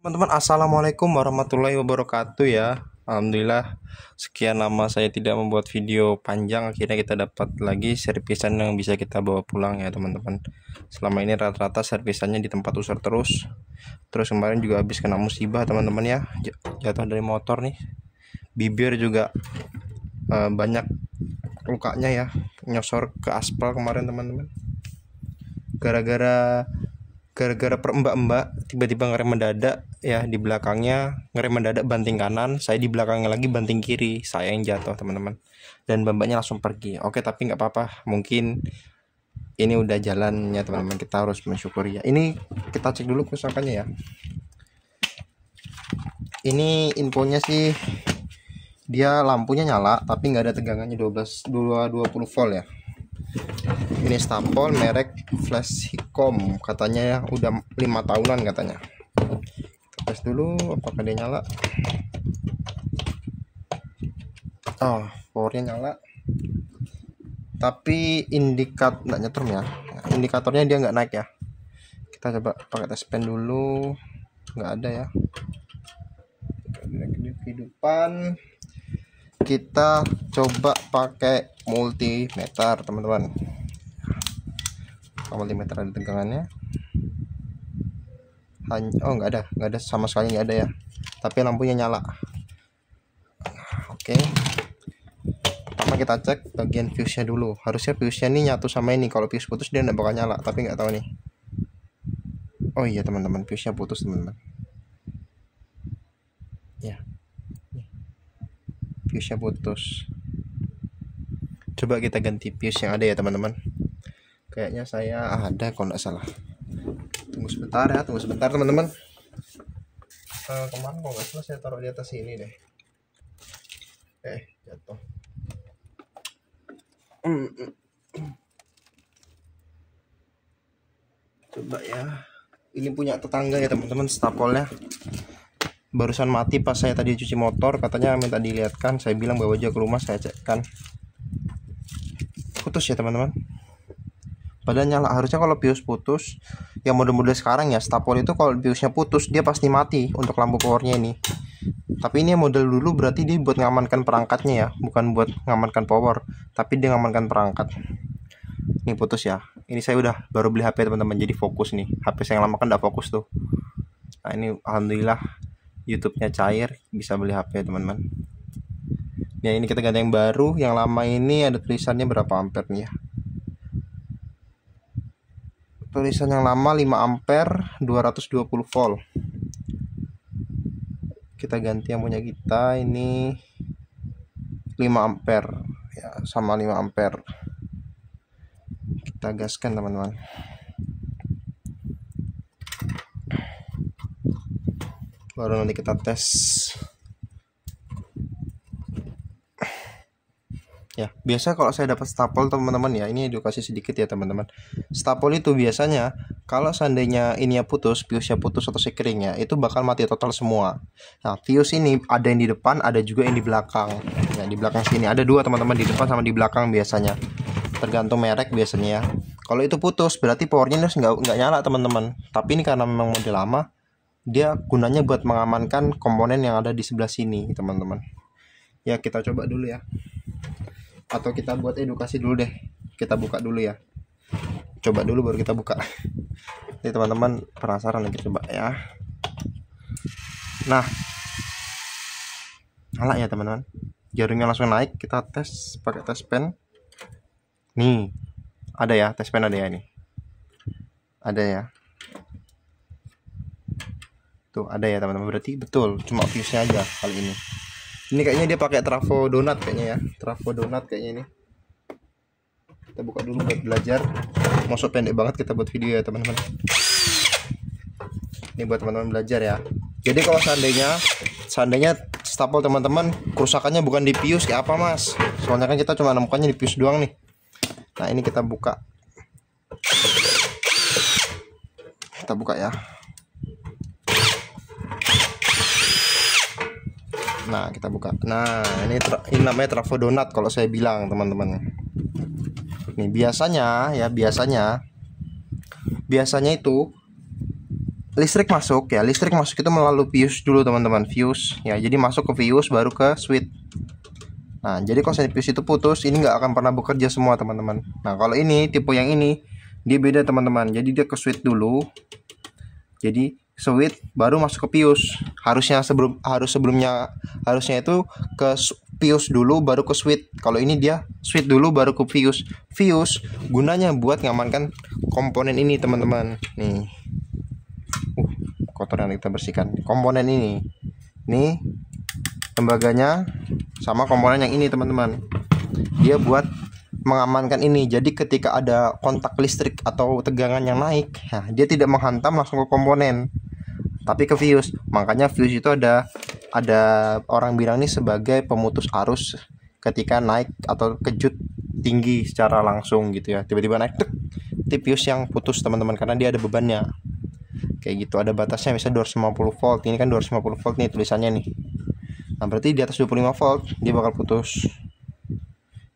Teman-teman, assalamualaikum warahmatullahi wabarakatuh ya. Alhamdulillah, sekian lama saya tidak membuat video panjang, akhirnya kita dapat lagi servisan yang bisa kita bawa pulang ya teman-teman. Selama ini rata-rata servisannya di tempat usir terus. Kemarin juga habis kena musibah teman-teman ya, jatuh dari motor nih. Bibir juga banyak lukanya ya, nyosor ke aspal kemarin teman-teman. Gara-gara per mbak tiba-tiba ngerem mendadak ya, di belakangnya ngerem mendadak banting kanan, saya di belakangnya lagi banting kiri, saya yang jatuh teman-teman, dan mbaknya langsung pergi. Oke, tapi nggak apa-apa, mungkin ini udah jalannya teman-teman, kita harus mensyukuri ya. Ini kita cek dulu kerusakannya ya. Ini infonya sih, dia lampunya nyala tapi nggak ada tegangannya 20 volt ya. Ini stapol merek Flashicom, katanya ya udah 5 tahunan katanya. Kita tes dulu apakah dia nyala. Oh, powernya nyala, tapi nggak nyetrum ya, indikatornya dia nggak naik ya. Kita coba pakai tes pen dulu, nggak ada ya. Kehidupan, kita coba pakai multimeter teman-teman. Multimeter ada tegangannya. Oh, nggak ada sama sekali, nggak ada ya, tapi lampunya nyala. Oke, pertama kita cek bagian fuse-nya dulu. Harusnya fuse-nya ini nyatu sama ini, kalau fuse putus dia nggak bakal nyala, tapi nggak tahu nih. Oh iya teman-teman, fuse-nya putus teman-teman ya, fuse-nya putus. Coba kita ganti fuse yang ada ya teman-teman. Kayaknya saya ada kalau nggak salah. Tunggu sebentar ya, teman-teman. Kemarin kalau nggak salah saya taruh di atas ini deh. Jatuh. Coba ya. Ini punya tetangga ya teman-teman, stapolnya barusan mati pas saya tadi cuci motor, katanya minta dilihatkan. Saya bilang bawa aja ke rumah, saya cekkan. Putus ya teman-teman. Padahal nyala. Harusnya kalau fuse putus, yang model-model sekarang ya, stapol itu kalau fuse-nya putus dia pasti mati untuk lampu powernya ini. Tapi ini model dulu berarti dia buat ngamankan perangkatnya ya, bukan buat ngamankan power, tapi dia ngamankan perangkat. Ini putus ya. Ini saya udah baru beli HP teman-teman, jadi fokus nih. HP saya yang lama kan udah fokus tuh. Nah ini alhamdulillah YouTube-nya cair, bisa beli HP teman-teman. Ya ini kita ganti yang baru. Yang lama ini ada tulisannya berapa ampere nih ya. Tulisan yang lama 5 ampere 220 volt. Kita ganti yang punya kita ini 5 ampere ya, sama 5 ampere. Kita gaskan teman-teman. Baru nanti kita tes ya. Biasa kalau saya dapat stapol teman-teman ya, ini edukasi sedikit ya teman-teman. Stapol itu biasanya kalau seandainya ininya putus, fuse-nya putus atau sekeringnya, itu bakal mati total semua. Nah, fuse ini ada yang di depan, ada juga yang di belakang. Ya, di belakang sini ada dua teman-teman, di depan sama di belakang biasanya. Tergantung merek biasanya ya. Kalau itu putus berarti powernya nggak nyala teman-teman. Tapi ini karena memang model lama, dia gunanya buat mengamankan komponen yang ada di sebelah sini teman-teman. Ya kita coba dulu ya. Atau kita buat edukasi dulu deh. Kita buka dulu ya. Coba dulu baru kita buka. Ini teman-teman penasaran lagi, coba ya. Nah, nyala ya teman-teman. Jarumnya langsung naik. Kita tes pakai tes pen. Nih, ada ya, tes pen ada ya ini. Ada ya. Tuh, ada ya teman-teman. Berarti betul, cuma fuse-nya aja kali ini. Ini kayaknya dia pakai trafo donat kayaknya ya. Trafo donat kayaknya ini. Kita buka dulu buat belajar. Masuk pendek banget kita buat video ya teman-teman. Ini buat teman-teman belajar ya. Jadi kalau seandainya stapel teman-teman kerusakannya bukan di fuse, kayak apa mas? Soalnya kan kita cuma nemukannya di fuse doang nih. Nah ini kita buka. Kita buka ya. Nah kita buka. Nah ini namanya trafo donat kalau saya bilang teman-teman. Nih biasanya itu listrik masuk ya, listrik masuk itu melalui fuse dulu teman-teman, fuse ya. Jadi masuk ke fuse baru ke switch. Nah, jadi kalau fuse itu putus, ini nggak akan pernah bekerja semua teman-teman. Nah, kalau ini tipe yang ini dia beda teman-teman. Jadi dia ke switch dulu. Jadi switch baru masuk ke fuse. Harusnya harusnya itu ke fuse dulu baru ke switch. Kalau ini dia switch dulu baru ke fuse. Fuse gunanya buat ngamankan komponen ini teman-teman. Nih. Kotoran kita bersihkan. Komponen ini. Nih tembaganya sama komponen yang ini teman-teman. Dia buat mengamankan ini. Jadi ketika ada kontak listrik atau tegangan yang naik, nah, dia tidak menghantam langsung ke komponen, tapi ke fuse. Makanya fuse itu ada orang bilang ini sebagai pemutus arus ketika naik atau kejut tinggi secara langsung gitu ya. Tiba-tiba naik itu fuse yang putus teman-teman, karena dia ada bebannya. Kayak gitu, ada batasnya misalnya 250 volt. Ini kan 250 volt nih tulisannya nih. Nah, berarti di atas 25 volt dia bakal putus.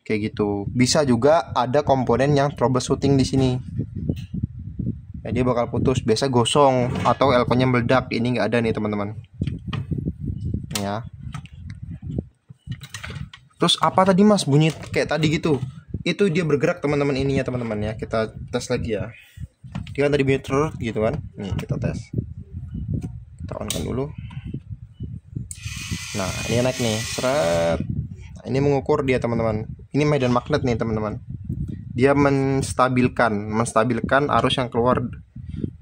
Kayak gitu. Bisa juga ada komponen yang troubleshooting di sini. Ya, dia bakal putus. Biasa gosong atau elko-nya meledak. Ini nggak ada nih teman-teman. Ya. Terus apa tadi mas bunyi kayak tadi gitu? Itu dia bergerak teman-teman ininya teman-teman ya. Kita tes lagi ya. Dia kan tadi bunyi trrr gitu kan. Nih kita tes. Kita on kan dulu. Nah, ini naik nih, seret. Nah, ini mengukur dia teman-teman. Ini medan magnet nih teman-teman. Dia menstabilkan arus yang keluar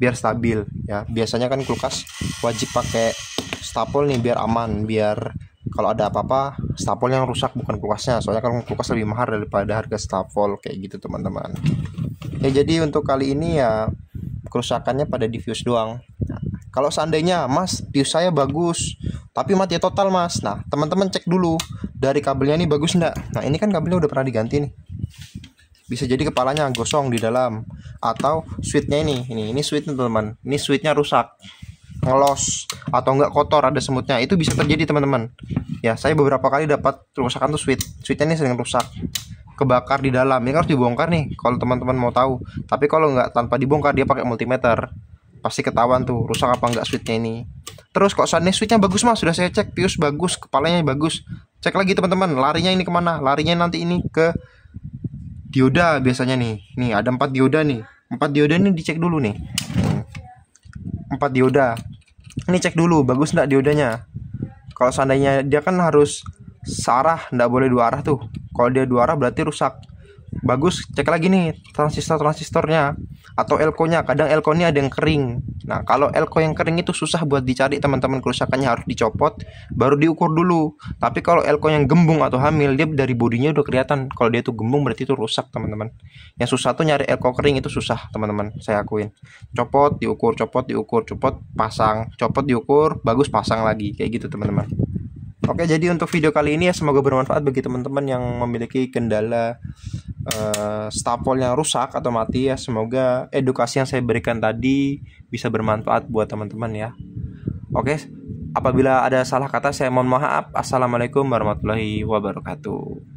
biar stabil ya. Biasanya kan kulkas wajib pakai stapel nih biar aman, biar kalau ada apa-apa stapel yang rusak bukan kulkasnya. Soalnya kan kulkas lebih mahal daripada harga stapel kayak gitu teman-teman. Ya jadi untuk kali ini ya kerusakannya pada di fuse doang. Nah, kalau seandainya mas fuse saya bagus tapi mati total mas, nah teman-teman cek dulu dari kabelnya ini bagus enggak. Nah ini kan kabelnya udah pernah diganti nih, bisa jadi kepalanya gosong di dalam, atau switchnya ini switchnya teman-teman, ini switchnya rusak, ngelos atau enggak kotor, ada semutnya. Itu bisa terjadi teman-teman ya. Saya beberapa kali dapat kerusakan tuh switchnya ini sering rusak, kebakar di dalam. Ini harus dibongkar nih kalau teman-teman mau tahu. Tapi kalau nggak tanpa dibongkar, dia pakai multimeter, pasti ketahuan tuh rusak apa enggak switchnya ini. Terus kok seandainya switchnya bagus mas, sudah saya cek fuse bagus, kepalanya bagus, cek lagi teman-teman, larinya ini kemana? Larinya nanti ini ke dioda biasanya nih. Nih ada 4 dioda nih. 4 dioda ini dicek dulu nih. 4 dioda. Ini cek dulu bagus enggak diodanya. Kalau seandainya dia kan harus searah, enggak boleh 2 arah tuh. Kalau dia 2 arah berarti rusak. Bagus, cek lagi nih transistornya atau elko-nya. Kadang elko-nya ada yang kering. Nah, kalau elko yang kering itu susah buat dicari teman-teman, kerusakannya harus dicopot baru diukur dulu. Tapi kalau elko yang gembung atau hamil, dia dari bodinya udah kelihatan. Kalau dia tuh gembung berarti itu rusak teman-teman. Yang susah tuh nyari elko kering, itu susah teman-teman, saya akuin. Copot, diukur, copot, pasang, copot, diukur, bagus, pasang lagi, kayak gitu teman-teman. Oke, jadi untuk video kali ini ya semoga bermanfaat bagi teman-teman yang memiliki kendala stapel yang rusak atau mati ya. Semoga edukasi yang saya berikan tadi bisa bermanfaat buat teman-teman ya. Oke, apabila ada salah kata saya mohon maaf. Assalamualaikum warahmatullahi wabarakatuh.